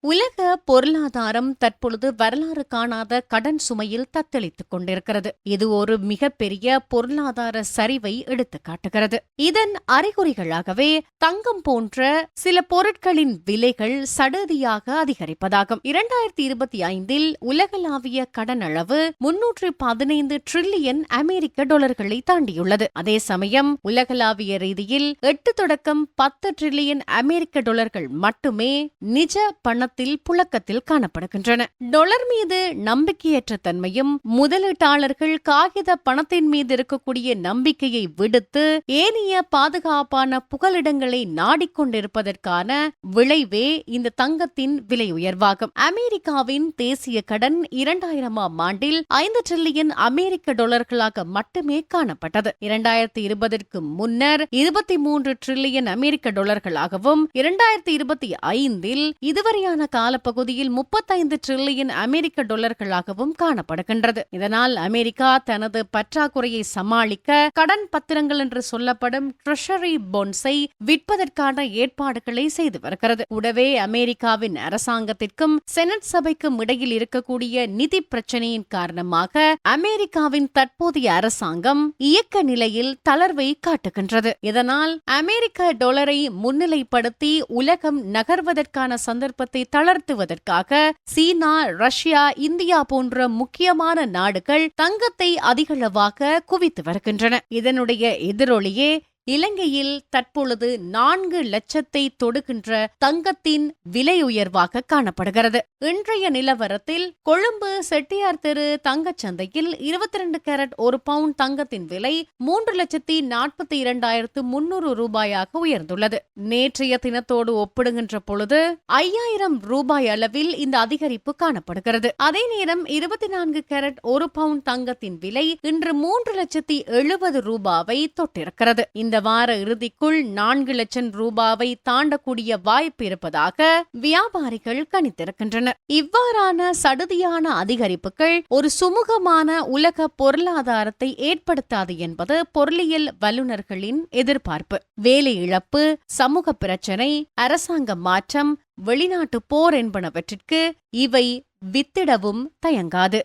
உலக பொருளாதாரம் தற்பொழுது வரலாறு காணாத கடன் சுமையில் தத்தளித்துக் கொண்டிருக்கிறது. இது ஒரு மிகப்பெரிய பொருளாதார சரிவை எடுத்துக் காட்டுகிறது. இதன் அறிகுறிகளாகவே தங்கம் போன்ற சில பொருட்களின் விலைகள் சடதியாக அதிகரிப்பதாகும். 2025 உலகளாவிய கடன் அளவு 315 டிரில்லியன் அமெரிக்க டாலர்களை தாண்டியுள்ளது. அதே சமயம் உலகளாவிய ரீதியில் 8 தொடக்கம் 10 டிரில்லியன் அமெரிக்க டாலர்கள் மட்டுமே நிஜ பண புழக்கத்தில் காணப்படுகின்றன. டாலர் மீது நம்பிக்கையற்ற தன்மையும் முதலீட்டாளர்கள் காகித பணத்தின் மீது இருக்கக்கூடிய நம்பிக்கையை விடுத்து ஏனைய பாதுகாப்பான புகலிடங்களை நாடிக்கொண்டிருப்பதற்கான விளைவே இந்த தங்கத்தின் விலை உயர்வாகும். அமெரிக்காவின் தேசிய கடன் 2000ஆம் ஆண்டில் 5 டிரில்லியன் அமெரிக்க டாலர்களாக மட்டுமே காணப்பட்டது. 2020ற்கு முன்னர் 23 டிரில்லியன் அமெரிக்க டாலர்களாகவும் 2025 இதுவரையான காலப்பகுதியில் 35 டிரில்லியன் அமெரிக்க டாலர்களாகவும் காணப்படுகின்றது. இதனால் அமெரிக்கா தனது பற்றாக்குறையை சமாளிக்க கடன் பத்திரங்கள் என்று சொல்லப்படும் ட்ரெஷரி பாண்ட்ஸை விற்பதற்கான ஏற்பாடுகளை செய்து வருகிறது. கூடவே அமெரிக்காவின் அரசாங்கத்திற்கும் செனட் சபைக்கும் இடையில் இருக்கக்கூடிய நிதி பிரச்சனையின் காரணமாக அமெரிக்காவின் தற்போதைய அரசாங்கம் இயக்க நிலையில் தளர்வை காட்டுகின்றது. இதனால் அமெரிக்க டாலரை முன்னிலைப்படுத்தி உலகம் நகர்வதற்கான சந்தர்ப்பத்தை தளர்த்துவதற்காக சீனா, ரஷ்யா, இந்தியா போன்ற முக்கியமான நாடுகள் தங்கத்தை அதிகளவாக குவித்து வருகின்றன. இதனுடைய எதிரொலியே இலங்கையில் தற்பொழுது 4 லட்சத்தை தொடுகின்ற தங்கத்தின் விலை உயர்வாக காணப்படுகிறது. இன்றைய நிலவரத்தில் கொழும்பு செட்டியார் தெரு தங்கச்சந்தையில் 22 கேரட் 1 பவுண்ட் தங்கத்தின் விலை 3,42,300 ரூபாயாக உயர்ந்துள்ளது. நேற்றைய தினத்தோடு ஒப்பிடுகின்ற பொழுது 5,000 ரூபாய் அளவில் இந்த அதிகரிப்பு காணப்படுகிறது. அதே நேரம் 24 கேரட் 1 பவுண்ட் தங்கத்தின் விலை இன்று 3,70,000 ரூபாவை தொட்டிருக்கிறது. இந்த வார இறுதிக்குள் 4 லட்சம் ரூபாவை தாண்டக்கூடிய வாய்ப்பு இருப்பதாக வியாபாரிகள் கணித்திருக்கின்றனர். இவ்வாறான சடுதியான அதிகரிப்புகள் ஒரு சுமூகமான உலக பொருளாதாரத்தை ஏற்படுத்தாது என்பது பொருளியல் வல்லுநர்களின் எதிர்பார்ப்பு. வேலை இழப்பு, சமூக பிரச்சினை, அரசாங்க மாற்றம், வெளிநாட்டு போர் என்பனவற்றிற்கு இவை வித்திடவும் தயங்காது.